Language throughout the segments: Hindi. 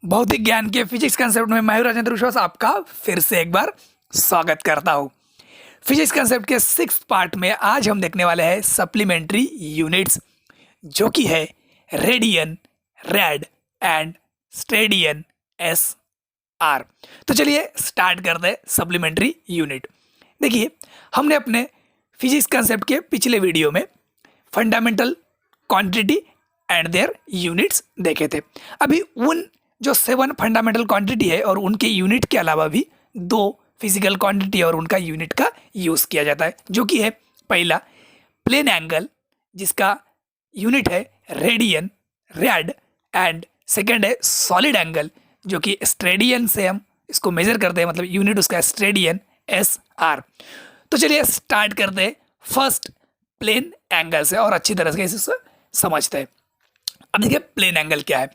भौतिक ज्ञान के फिजिक्स कंसेप्ट में मैं राजेंद्र विश्वास आपका फिर से एक बार स्वागत करता हूँ। फिजिक्स कंसेप्ट के 6th पार्ट में आज हम देखने वाले हैं सप्लीमेंट्री यूनिट्स, जो कि है radian, rad and steradian S R. तो चलिए स्टार्ट करते हैं सप्लीमेंट्री यूनिट। देखिए, हमने अपने फिजिक्स कंसेप्ट के पिछले वीडियो में fundamental quantity and their units देखे थे। अभी उन जो 7 फंडामेंटल क्वांटिटी है और उनके यूनिट के अलावा भी 2 फिजिकल क्वांटिटी और उनका यूनिट का यूज़ किया जाता है, जो कि है पहला प्लेन एंगल, जिसका यूनिट है रेडियन, रेड, एंड सेकेंड है सॉलिड एंगल, जो कि स्टेडियन से हम इसको मेजर करते हैं, मतलब यूनिट उसका स्टेडियन एस आर। तो चलिए स्टार्ट करते हैं फर्स्ट प्लेन एंगल से और अच्छी तरह से इसको समझते हैं। अब देखिए प्लेन एंगल क्या है।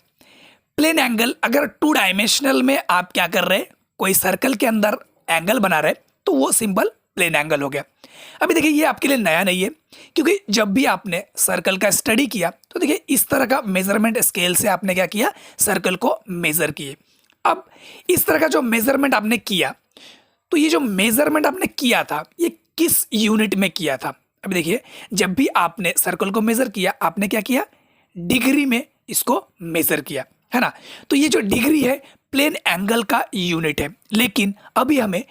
प्लेन एंगल, अगर 2 डायमेंशनल में आप क्या कर रहे हैं, कोई सर्कल के अंदर एंगल बना रहे, तो वो सिंपल प्लेन एंगल हो गया। अभी देखिए ये आपके लिए नया नहीं है, क्योंकि जब भी आपने सर्कल का स्टडी किया तो देखिए इस तरह का मेजरमेंट स्केल से आपने क्या किया, सर्कल को मेजर किए। अब इस तरह का जो मेजरमेंट आपने किया, तो ये जो मेजरमेंट आपने किया था ये किस यूनिट में किया था। अभी देखिए, जब भी आपने सर्कल को मेजर किया, आपने क्या किया, डिग्री में इसको मेजर किया, है ना। तो ये जो डिग्री है प्लेन एंगल का यूनिट है, लेकिन अभी हमें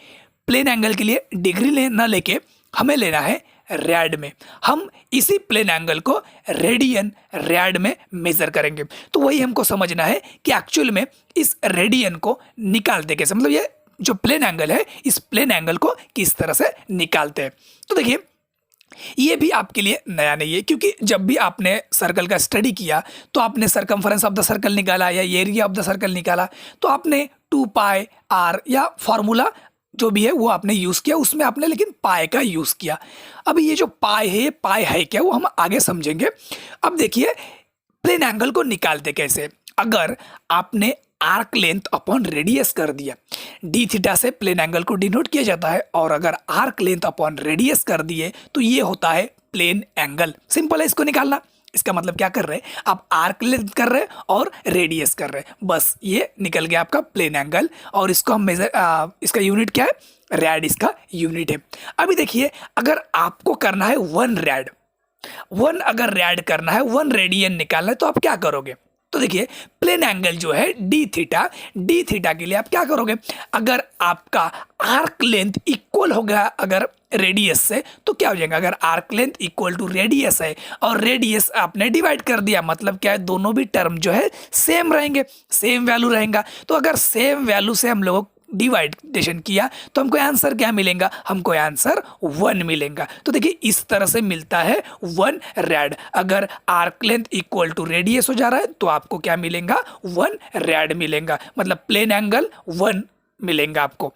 प्लेन एंगल के लिए डिग्री ना लेके हमें लेना है रेड में। हम इसी प्लेन एंगल को रेडियन, रेड में मेजर करेंगे। तो वही हमको समझना है कि एक्चुअल में इस रेडियन को निकालते कैसे, मतलब ये जो प्लेन एंगल है इस प्लेन एंगल को किस तरह से निकालते हैं। तो देखिए ये भी आपके लिए नया नहीं है, क्योंकि जब भी आपने सर्कल का स्टडी किया तो आपने सरकमफरेंस ऑफ द सर्कल निकाला या एरिया ऑफ द सर्कल निकाला, तो आपने 2 पाई आर या फॉर्मूला जो भी है वो आपने यूज़ किया, उसमें आपने लेकिन पाई का यूज़ किया। अब ये जो पाई है, पाई है क्या, वो हम आगे समझेंगे। अब देखिए प्लेन एंगल को निकालते कैसे। अगर आपने आर्क लेंथ अपॉन रेडियस कर दिया, डी थीटा से प्लेन एंगल को डिनोट किया जाता है, और अगर आर्क लेंथ अपॉन रेडियस कर दिए तो ये होता है प्लेन एंगल। सिंपल है इसको निकालना। इसका मतलब क्या कर रहे हैं, आप आर्क लेंथ कर रहे हैं और रेडियस कर रहे हैं, बस ये निकल गया आपका प्लेन एंगल। और इसको हम मेजर, इसका यूनिट क्या है, रेड इसका यूनिट है। अभी देखिए, अगर आपको करना है 1 रेड, 1 अगर रेड करना है, 1 रेडियन निकालना है, तो आप क्या करोगे। तो देखिए प्लेन एंगल जो है डी थीटा के लिए आप क्या करोगे, अगर आपका आर्क लेंथ इक्वल होगा अगर रेडियस से, तो क्या हो जाएगा, अगर arc length equal to radius है और रेडियस आपने डिवाइड कर दिया, मतलब क्या है, दोनों भी टर्म जो है सेम रहेंगे, सेम वैल्यू रहेगा। तो अगर सेम वैल्यू से हम लोग डिवाइडेशन किया तो हमको आंसर क्या मिलेगा, हमको आंसर 1 मिलेगा। तो देखिए इस तरह से मिलता है 1 रेड। अगर arc length equal to radius हो जा रहा है तो आपको क्या मिलेगा, 1 रेड मिलेगा, मतलब प्लेन एंगल 1 मिलेगा आपको।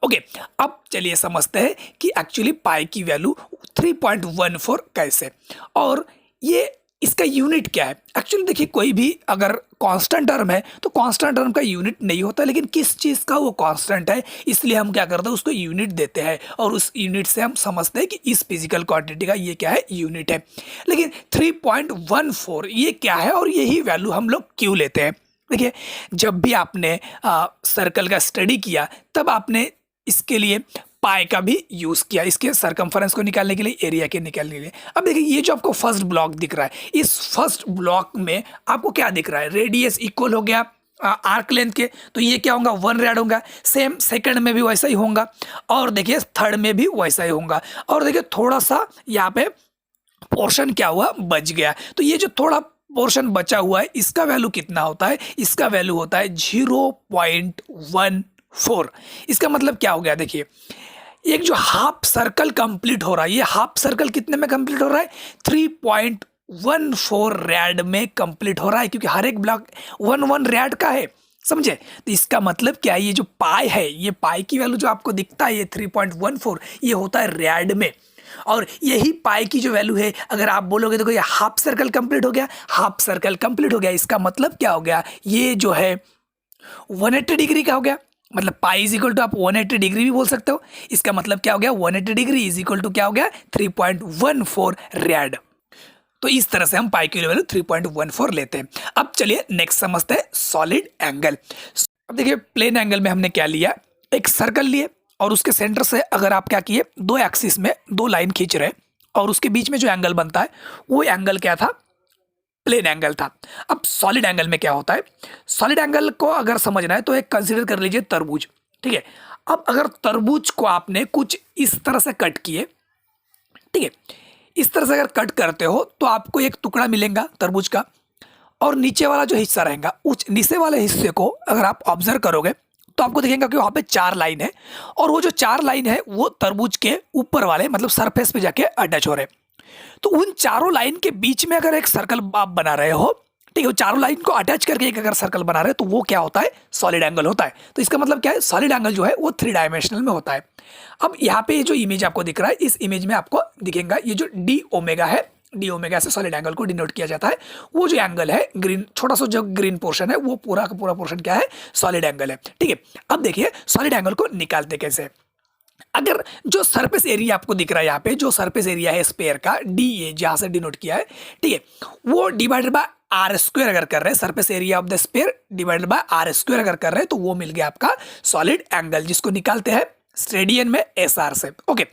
ओके, अब चलिए समझते हैं कि एक्चुअली पाई की वैल्यू 3.14 कैसे, और ये इसका यूनिट क्या है। एक्चुअली देखिए, कोई भी अगर कांस्टेंट टर्म है तो कांस्टेंट टर्म का यूनिट नहीं होता, लेकिन किस चीज़ का वो कांस्टेंट है, इसलिए हम क्या करते हैं, उसको यूनिट देते हैं, और उस यूनिट से हम समझते हैं कि इस फिजिकल क्वांटिटी का ये क्या है, यूनिट है। लेकिन 3.14 ये क्या है, और यही वैल्यू हम लोग क्यों लेते हैं। देखिए, जब भी आपने सर्कल का स्टडी किया तब आपने इसके लिए पाई का भी यूज़ किया, इसके सरकमफरेंस को निकालने के लिए, एरिया के निकालने के लिए। अब देखिए ये जो आपको फर्स्ट ब्लॉक दिख रहा है, इस फर्स्ट ब्लॉक में आपको क्या दिख रहा है, रेडियस इक्वल हो गया आर्क लेंथ के, तो ये क्या होगा, 1 रेड होगा। सेम सेकंड में भी वैसा ही होगा, और देखिए थर्ड में भी वैसा ही होगा। और देखिए थोड़ा सा यहाँ पे पोर्शन क्या हुआ, बच गया। तो ये जो थोड़ा पोर्शन बचा हुआ है, इसका वैल्यू कितना होता है, इसका वैल्यू होता है 0.14। इसका मतलब क्या हो गया, देखिए एक जो हाफ सर्कल कंप्लीट हो रहा है, ये हाफ सर्कल कितने में कंप्लीट हो रहा है, 3.14 रेड में कंप्लीट हो रहा है, क्योंकि हर एक ब्लॉक 1 रेड का है, समझे। तो इसका मतलब क्या है, ये जो पाई है, ये पाई की वैल्यू जो आपको दिखता है ये 3.14, ये होता है रेड में। और यही पाई की जो वैल्यू है, अगर आप बोलोगे तो ये हाफ सर्कल कंप्लीट हो गया, हाफ सर्कल कंप्लीट हो गया, इसका मतलब क्या हो गया, ये जो है 180 डिग्री का हो गया। मतलब पाई इज इक्वल टू, आप 180 डिग्री भी बोल सकते हो। इसका मतलब क्या हो गया, 180 डिग्री इज इक्वल टू क्या हो गया, 3.14 रेड। तो इस तरह से हम पाई की वैल्यू 3.14 लेते हैं। अब चलिए नेक्स्ट समझते हैं सॉलिड एंगल। अब देखिए प्लेन एंगल में हमने क्या लिया, एक सर्कल लिए और उसके सेंटर से अगर आप क्या किए, दो एक्सिस में दो लाइन खींच रहे और उसके बीच में जो एंगल बनता है वो एंगल क्या था, प्लेन एंगल था। अब सॉलिड एंगल में क्या होता है, सॉलिड एंगल को अगर समझना है तो एक कंसीडर कर लीजिए तरबूज, ठीक है। अब अगर तरबूज को आपने कुछ इस तरह से कट किए, ठीक है, इस तरह से अगर कट करते हो तो आपको एक टुकड़ा मिलेगा तरबूज का, और नीचे वाला जो हिस्सा रहेगा उस नीचे वाले हिस्से को अगर आप ऑब्जर्व करोगे तो आपको दिखेगा कि वहाँ पे 4 लाइन है, और वो जो 4 लाइन है वो तरबूज के ऊपर वाले मतलब सरफेस पे जाके अटैच हो रहे हैं। तो उन चारों लाइन के बीच में अगर एक सर्कल आप बना रहे हो, ठीक है, वो चारों लाइन को अटैच करके एक अगर सर्कल बना रहे हो तो वो क्या होता है, सॉलिड एंगल होता है। तो इसका मतलब क्या है, सॉलिड एंगल जो है वो 3 डायमेंशनल में होता है। अब यहाँ पे जो इमेज आपको दिख रहा है, इस इमेज में आपको दिखेगा ये जो डी ओमेगा है, डी ओमेगा से सॉलिड एंगल को डिनोट किया जाता है। वो जो एंगल है ग्रीन, छोटा सा जो ग्रीन पोर्शन है वो पूरा का पूरा पोर्शन क्या है, सॉलिड एंगल है, ठीक है। अब देखिए सॉलिड एंगल को निकालते कैसे। अगर जो सरफेस एरिया आपको दिख रहा है यहाँ पे, जो सरफेस एरिया है स्पेयर का डी ए जहां से डिनोट किया है, ठीक है, वो डिवाइडेड बाय आर स्क्वायर अगर कर रहे हैं, surface area of the sphere divided by R square अगर कर रहे हैं तो वो मिल गया आपका सॉलिड एंगल, जिसको निकालते हैं रेडियन में एस आर से। ओके,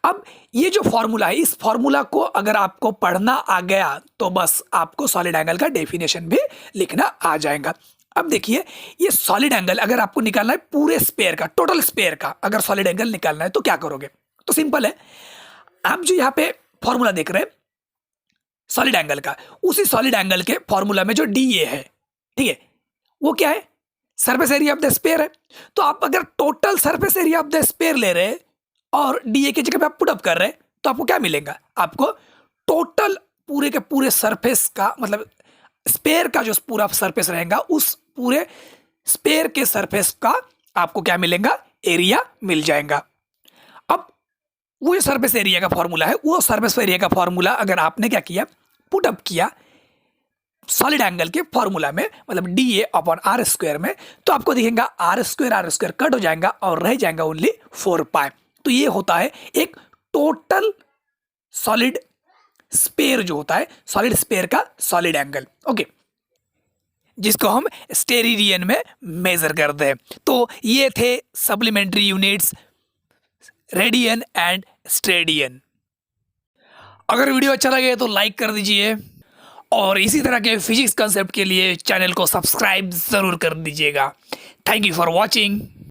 अब ये जो फॉर्मूला है, इस फॉर्मूला को अगर आपको पढ़ना आ गया तो बस आपको सॉलिड एंगल का डेफिनेशन भी लिखना आ जाएगा। अब देखिए ये सॉलिड एंगल अगर आपको निकालना है पूरे स्पेयर का, टोटल स्पेयर का अगर सॉलिड एंगल निकालना है तो क्या करोगे, तो सिंपल है, आप जो यहाँ पे फॉर्मूला देख रहे हैं सॉलिड एंगल का, उसी सॉलिड एंगल के फॉर्मूला में जो डी ए है, ठीक है, वो क्या है, surface area of the sphere है। तो आप अगर total surface area of the sphere ले रहे हैं और डी ए की जगह पे आप पुट अप कर रहे हैं तो आपको क्या मिलेगा, आपको टोटल पूरे के पूरे सरफेस का मतलब स्पेयर का जो पूरा सरफेस रहेगा उस पूरे स्पेयर के सरफेस का आपको क्या मिलेगा, एरिया मिल जाएगा। अब वो जो सरफेस एरिया का फॉर्मूला है, वो सरफेस एरिया का फॉर्मूला अगर आपने क्या किया, पुट अप किया सॉलिड एंगल के फॉर्मूला में मतलब d A upon R square में, तो आपको दिखेगा आर स्क्वायर कट हो जाएगा और रह जाएगा ओनली 4 पाई। तो ये होता है एक टोटल सॉलिड स्पेयर जो होता है, सॉलिड स्पेयर का सॉलिड एंगल, ओके, जिसको हम स्टेरेडियन में मेजर करते हैं। तो ये थे supplementary units radian and steradian. अगर वीडियो अच्छा लगे तो लाइक कर दीजिए और इसी तरह के फिजिक्स कंसेप्ट के लिए चैनल को सब्सक्राइब जरूर कर दीजिएगा। Thank you for watching.